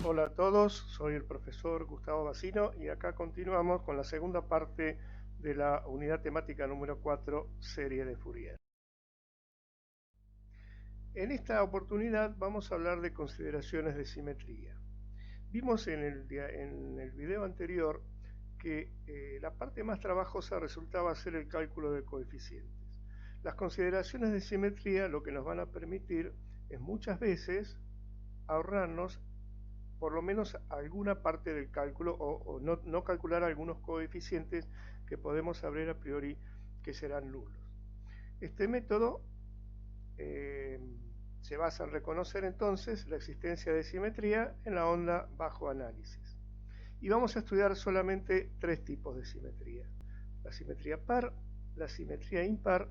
Hola a todos, soy el profesor Gustavo Bacino y acá continuamos con la segunda parte de la unidad temática número 4, serie de Fourier. En esta oportunidad vamos a hablar de consideraciones de simetría. Vimos en el video anterior que la parte más trabajosa resultaba ser el cálculo de coeficientes. Las consideraciones de simetría lo que nos van a permitir es muchas veces ahorrarnos por lo menos alguna parte del cálculo o no calcular algunos coeficientes que podemos saber a priori que serán nulos. Este método se basa en reconocer entonces la existencia de simetría en la onda bajo análisis. Y vamos a estudiar solamente tres tipos de simetría: la simetría par, la simetría impar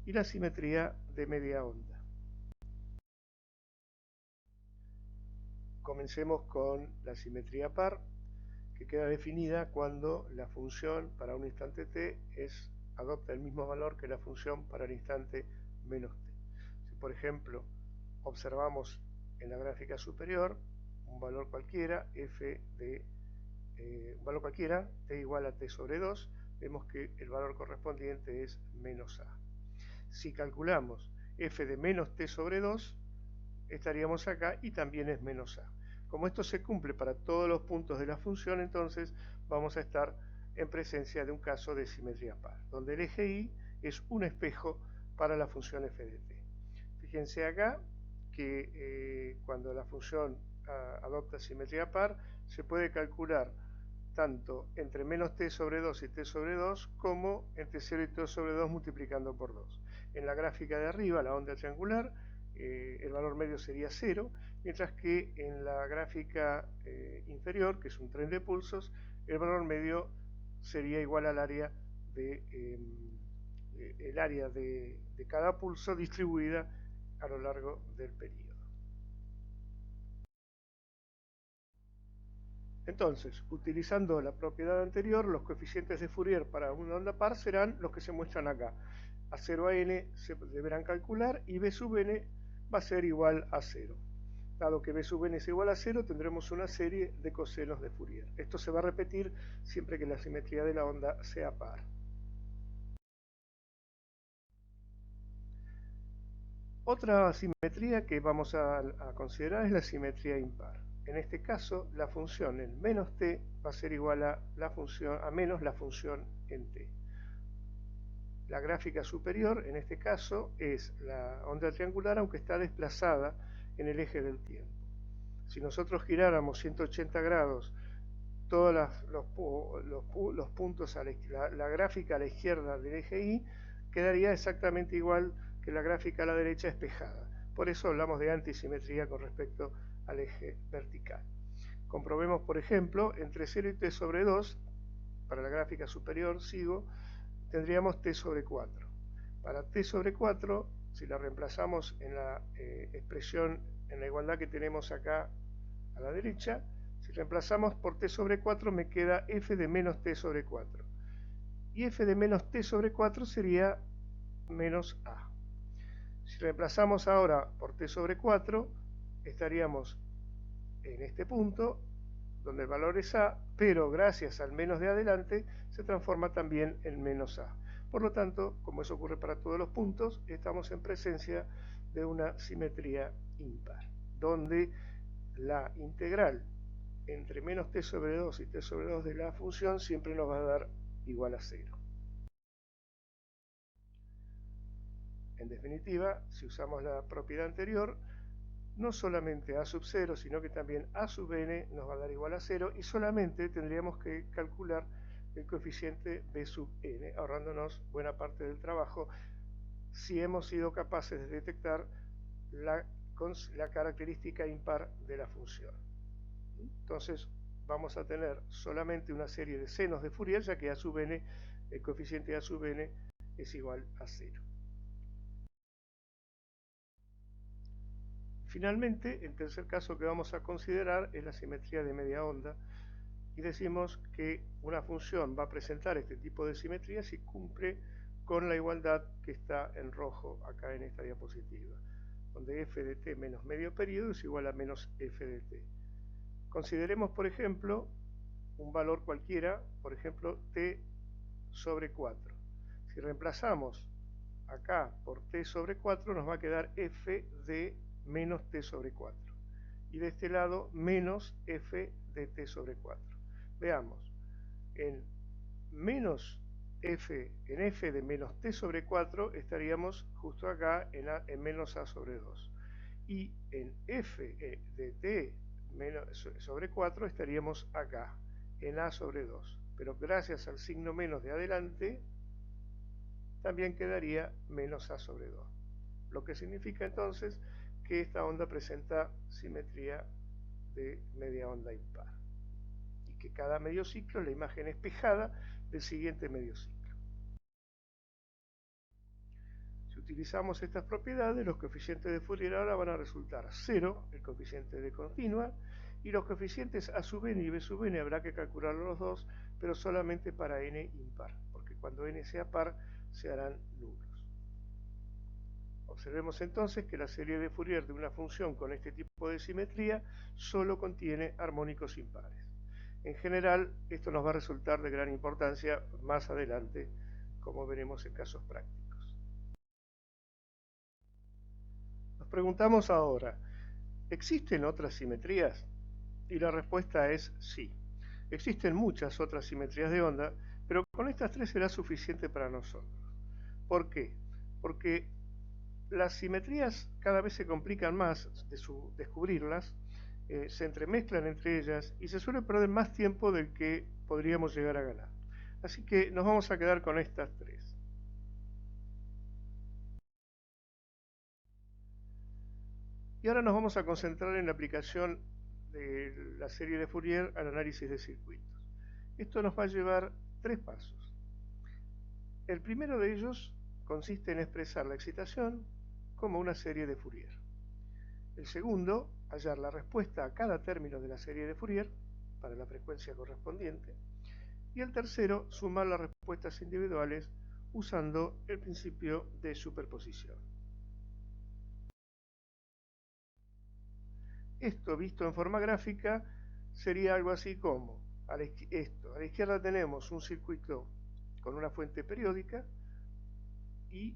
y la simetría de media onda. Comencemos con la simetría par, que queda definida cuando la función para un instante t adopta el mismo valor que la función para el instante menos t. Si por ejemplo observamos en la gráfica superior un valor cualquiera, t igual a t sobre 2, vemos que el valor correspondiente es menos a. Si calculamos f de menos t sobre 2, estaríamos acá y también es menos a. Como esto se cumple para todos los puntos de la función, entonces vamos a estar en presencia de un caso de simetría par, donde el eje y es un espejo para la función f de t. Fíjense acá que cuando la función adopta simetría par, se puede calcular tanto entre menos t sobre 2 y t sobre 2 como entre 0 y t sobre 2 multiplicando por 2. En la gráfica de arriba, la onda triangular, el valor medio sería 0, mientras que en la gráfica inferior, que es un tren de pulsos, el valor medio sería igual al área de cada pulso distribuida a lo largo del periodo. Entonces, utilizando la propiedad anterior, los coeficientes de Fourier para una onda par serán los que se muestran acá. A0 a n se deberán calcular y b sub n va a ser igual a 0. Dado que b sub n es igual a 0, tendremos una serie de cosenos de Fourier. Esto se va a repetir siempre que la simetría de la onda sea par. Otra simetría que vamos a considerar es la simetría impar. En este caso, la función en menos t va a ser igual a menos la función en t. La gráfica superior, en este caso, es la onda triangular, aunque está desplazada en el eje del tiempo. Si nosotros giráramos 180 grados todos los puntos a la gráfica a la izquierda del eje y, quedaría exactamente igual que la gráfica a la derecha espejada. Por eso hablamos de antisimetría con respecto al eje vertical. Comprobemos, por ejemplo, entre 0 y t sobre 2, para la gráfica superior, tendríamos t sobre 4. Para t sobre 4, si la reemplazamos en la expresión, en la igualdad que tenemos acá a la derecha, si reemplazamos por t sobre 4 me queda f de menos t sobre 4. Y f de menos t sobre 4 sería menos a. Si reemplazamos ahora por t sobre 4, estaríamos en este punto, donde el valor es a, pero gracias al menos de adelante, se transforma también en menos a. Por lo tanto, como eso ocurre para todos los puntos, estamos en presencia de una simetría impar, donde la integral entre menos t sobre 2 y t sobre 2 de la función siempre nos va a dar igual a 0. En definitiva, si usamos la propiedad anterior, no solamente a sub 0, sino que también a sub n nos va a dar igual a 0 y solamente tendríamos que calcular el coeficiente b sub n, ahorrándonos buena parte del trabajo si hemos sido capaces de detectar la característica impar de la función. Entonces vamos a tener solamente una serie de senos de Fourier, ya que a sub n, el coeficiente a sub n es igual a 0. Finalmente, el tercer caso que vamos a considerar es la simetría de media onda, y decimos que una función va a presentar este tipo de simetría si cumple con la igualdad que está en rojo acá en esta diapositiva, donde f de t menos medio periodo es igual a menos f de t. Consideremos, por ejemplo, un valor cualquiera, por ejemplo, t sobre 4. Si reemplazamos acá por t sobre 4, nos va a quedar f de menos t sobre 4. Y de este lado, menos f de t sobre 4. Veamos, en f de menos t sobre 4 estaríamos justo acá en menos a sobre 2. Y en f de t sobre 4 estaríamos acá, en a sobre 2. Pero gracias al signo menos de adelante, también quedaría menos a sobre 2. Lo que significa entonces que esta onda presenta simetría de media onda impar. Y que cada medio ciclo es la imagen espejada del siguiente medio ciclo. Si utilizamos estas propiedades, los coeficientes de Fourier ahora van a resultar 0, el coeficiente de continua, y los coeficientes a sub n y b sub n habrá que calcularlos los dos, pero solamente para n impar, porque cuando n sea par se harán nulos. Observemos entonces que la serie de Fourier de una función con este tipo de simetría solo contiene armónicos impares. En general, esto nos va a resultar de gran importancia más adelante, como veremos en casos prácticos. Nos preguntamos ahora, ¿existen otras simetrías? Y la respuesta es sí. Existen muchas otras simetrías de onda, pero con estas tres será suficiente para nosotros. ¿Por qué? Porque las simetrías cada vez se complican más de descubrirlas, se entremezclan entre ellas y se suele perder más tiempo del que podríamos llegar a ganar. Así que nos vamos a quedar con estas tres. Y ahora nos vamos a concentrar en la aplicación de la serie de Fourier al análisis de circuitos. Esto nos va a llevar tres pasos. El primero de ellos consiste en expresar la excitación como una serie de Fourier. El segundo, hallar la respuesta a cada término de la serie de Fourier para la frecuencia correspondiente. Y el tercero, sumar las respuestas individuales usando el principio de superposición. Esto, visto en forma gráfica, sería algo así como, a la izquierda tenemos un circuito con una fuente periódica y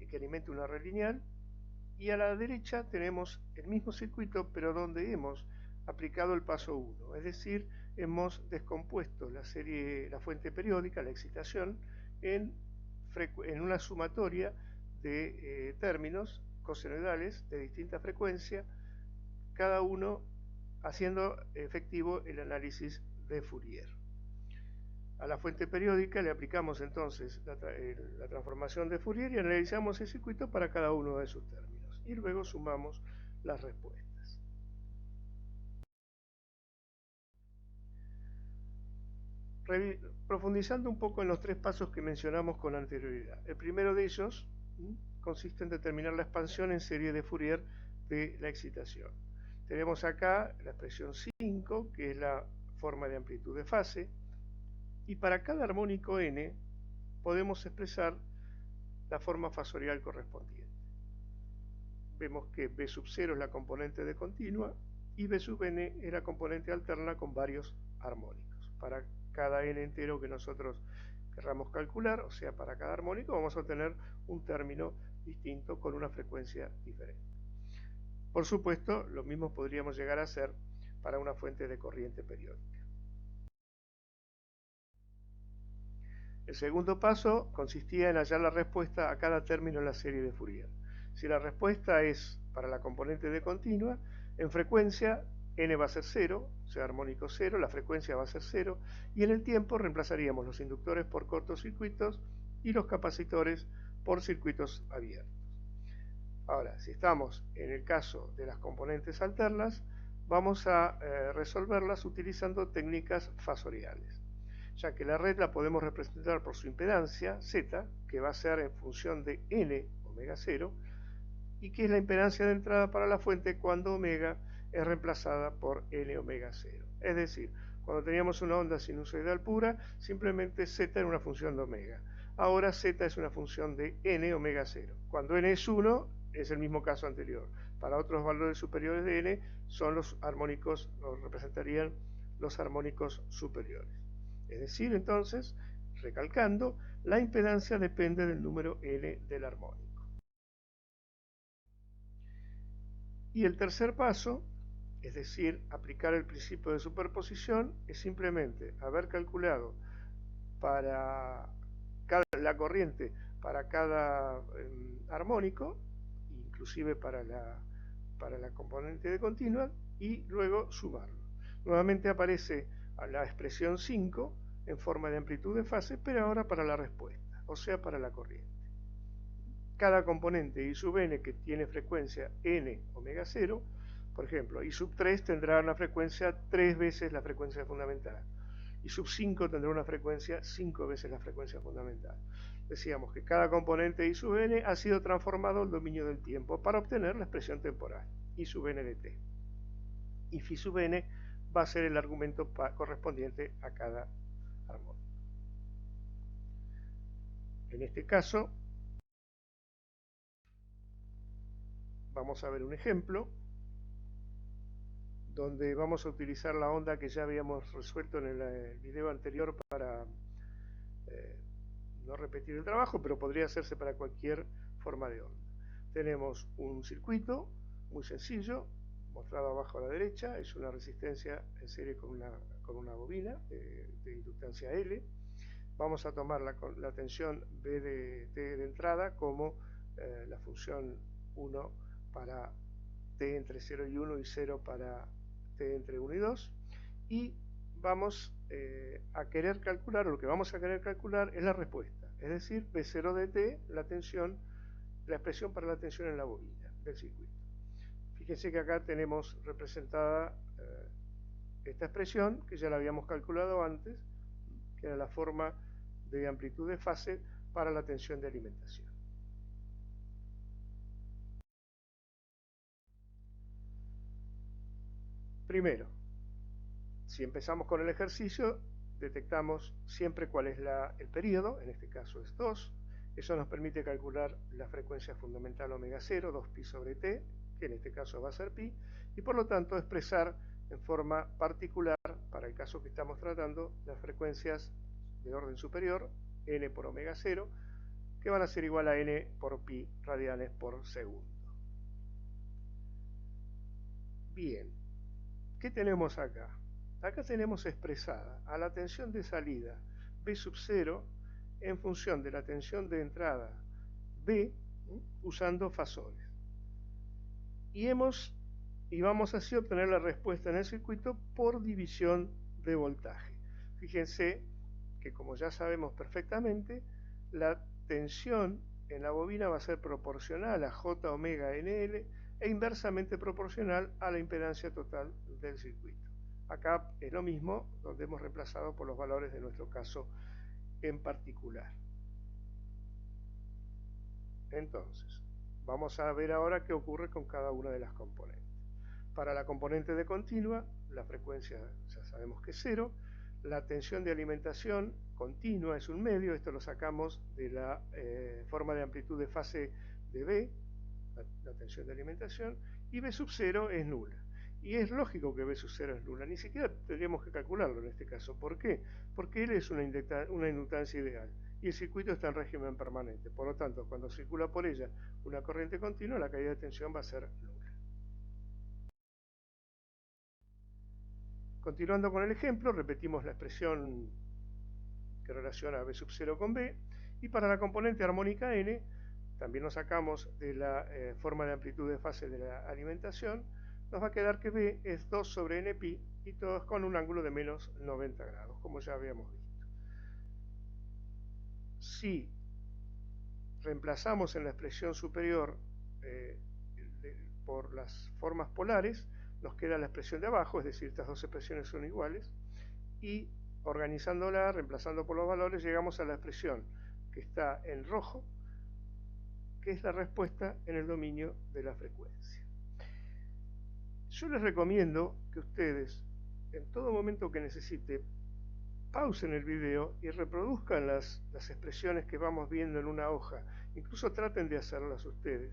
que alimente una red lineal, y a la derecha tenemos el mismo circuito, pero donde hemos aplicado el paso 1, es decir, hemos descompuesto la fuente periódica, la excitación, en una sumatoria de términos cosenoidales de distinta frecuencia, cada uno haciendo efectivo el análisis de Fourier. A la fuente periódica le aplicamos entonces la transformación de Fourier y analizamos el circuito para cada uno de sus términos. Y luego sumamos las respuestas. Profundizando un poco en los tres pasos que mencionamos con anterioridad. El primero de ellos consiste en determinar la expansión en serie de Fourier de la excitación. Tenemos acá la expresión 5, que es la forma de amplitud de fase, y para cada armónico n podemos expresar la forma fasorial correspondiente. Vemos que b sub 0 es la componente de continua y b sub n es la componente alterna con varios armónicos. Para cada n entero que nosotros querramos calcular, o sea, para cada armónico, vamos a tener un término distinto con una frecuencia diferente. Por supuesto, lo mismo podríamos llegar a hacer para una fuente de corriente periódica. El segundo paso consistía en hallar la respuesta a cada término en la serie de Fourier. Si la respuesta es para la componente de continua, en frecuencia n va a ser 0, o sea, armónico 0, la frecuencia va a ser 0, y en el tiempo reemplazaríamos los inductores por cortocircuitos y los capacitores por circuitos abiertos. Ahora, si estamos en el caso de las componentes alternas, vamos a resolverlas utilizando técnicas fasoriales, ya que la red la podemos representar por su impedancia, z, que va a ser en función de n omega 0, y que es la impedancia de entrada para la fuente cuando omega es reemplazada por n omega 0. Es decir, cuando teníamos una onda sinusoidal pura, simplemente z era una función de omega. Ahora z es una función de n omega 0. Cuando n es 1, es el mismo caso anterior. Para otros valores superiores de n, son los armónicos, los representarían los armónicos superiores. Es decir, entonces, recalcando, la impedancia depende del número n del armónico. Y el tercer paso, es decir, aplicar el principio de superposición, es simplemente haber calculado para la corriente para cada armónico, inclusive para la componente de continua, y luego sumarlo. Nuevamente aparece la expresión 5 en forma de amplitud de fase, pero ahora para la respuesta, o sea, para la corriente. Cada componente I sub n que tiene frecuencia n omega 0, por ejemplo, I sub 3 tendrá una frecuencia 3 veces la frecuencia fundamental. I sub 5 tendrá una frecuencia 5 veces la frecuencia fundamental. Decíamos que cada componente I sub n ha sido transformado al dominio del tiempo para obtener la expresión temporal, I sub n de t. Y phi sub n va a ser el argumento correspondiente a cada armónico. En este caso, vamos a ver un ejemplo donde vamos a utilizar la onda que ya habíamos resuelto en el video anterior para no repetir el trabajo, pero podría hacerse para cualquier forma de onda. Tenemos un circuito muy sencillo, mostrado abajo a la derecha, es una resistencia en serie con una bobina de inductancia L. Vamos a tomar la tensión B de T de entrada como la función 1 para T entre 0 y 1 y 0 para T entre 1 y 2, y vamos a querer calcular, o lo que vamos a querer calcular es la respuesta, es decir, B0 de T, la tensión, la expresión para la tensión en la bobina del circuito. Fíjense que acá tenemos representada esta expresión, que ya la habíamos calculado antes, que era la forma de amplitud de fase para la tensión de alimentación. Primero, si empezamos con el ejercicio, detectamos siempre cuál es el periodo, en este caso es 2. Eso nos permite calcular la frecuencia fundamental omega 0, 2pi sobre t, que en este caso va a ser pi, y por lo tanto expresar en forma particular, para el caso que estamos tratando, las frecuencias de orden superior, n por omega 0, que van a ser igual a n por pi radianes por segundo. Bien, ¿qué tenemos acá? Acá tenemos expresada a la tensión de salida B sub 0 en función de la tensión de entrada B, usando fasores. Y vamos así a obtener la respuesta en el circuito por división de voltaje. Fíjense que, como ya sabemos perfectamente, la tensión en la bobina va a ser proporcional a J omega NL e inversamente proporcional a la impedancia total del circuito. Acá es lo mismo, donde hemos reemplazado por los valores de nuestro caso en particular. Entonces, vamos a ver ahora qué ocurre con cada una de las componentes. Para la componente de continua, la frecuencia ya sabemos que es 0. La tensión de alimentación continua es un medio, esto lo sacamos de la forma de amplitud de fase de B, la tensión de alimentación, y B sub 0 es nula. Y es lógico que B sub 0 es nula, ni siquiera tendríamos que calcularlo en este caso. ¿Por qué? Porque L es una inductancia ideal y el circuito está en régimen permanente. Por lo tanto, cuando circula por ella una corriente continua, la caída de tensión va a ser nula. Continuando con el ejemplo, repetimos la expresión que relaciona B sub 0 con B, y para la componente armónica N, también nos sacamos de la forma de amplitud de fase de la alimentación, nos va a quedar que B es 2 sobre npi, y todos con un ángulo de menos 90 grados, como ya habíamos visto. Si reemplazamos en la expresión superior por las formas polares, nos queda la expresión de abajo, es decir, estas dos expresiones son iguales, y organizándola, reemplazando por los valores, llegamos a la expresión que está en rojo, que es la respuesta en el dominio de la frecuencia. Yo les recomiendo que ustedes, en todo momento que necesite, pausen el video y reproduzcan las expresiones que vamos viendo en una hoja. Incluso traten de hacerlas ustedes,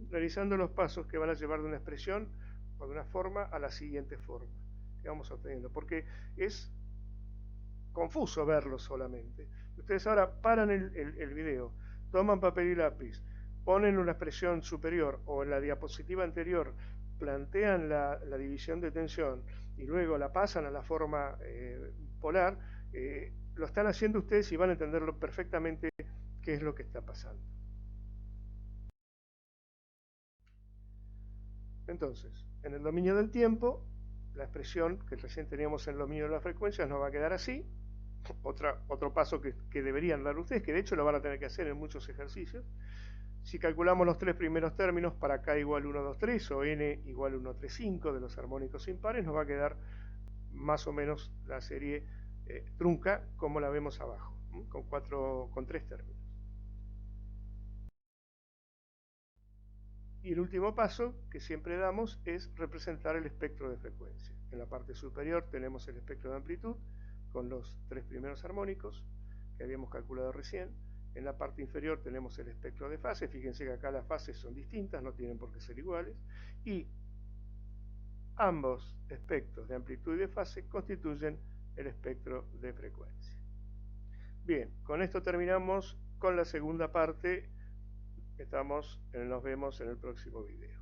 realizando los pasos que van a llevar de una expresión o de una forma a la siguiente forma que vamos obteniendo, porque es confuso verlo solamente. Ustedes ahora paran el video, toman papel y lápiz, ponen una expresión superior o en la diapositiva anterior plantean la división de tensión y luego la pasan a la forma polar, lo están haciendo ustedes y van a entenderlo perfectamente qué es lo que está pasando. Entonces, en el dominio del tiempo, la expresión que recién teníamos en el dominio de las frecuencias nos va a quedar así. Otro paso que deberían dar ustedes, que de hecho lo van a tener que hacer en muchos ejercicios. Si calculamos los tres primeros términos, para K igual 1, 2, 3 o N igual 1, 3, 5 de los armónicos impares, nos va a quedar más o menos la serie trunca como la vemos abajo, con tres términos. Y el último paso que siempre damos es representar el espectro de frecuencia. En la parte superior tenemos el espectro de amplitud con los tres primeros armónicos que habíamos calculado recién. En la parte inferior tenemos el espectro de fase. Fíjense que acá las fases son distintas, no tienen por qué ser iguales. Y ambos espectros de amplitud y de fase constituyen el espectro de frecuencia. Bien, con esto terminamos con la segunda parte. Nos vemos en el próximo video.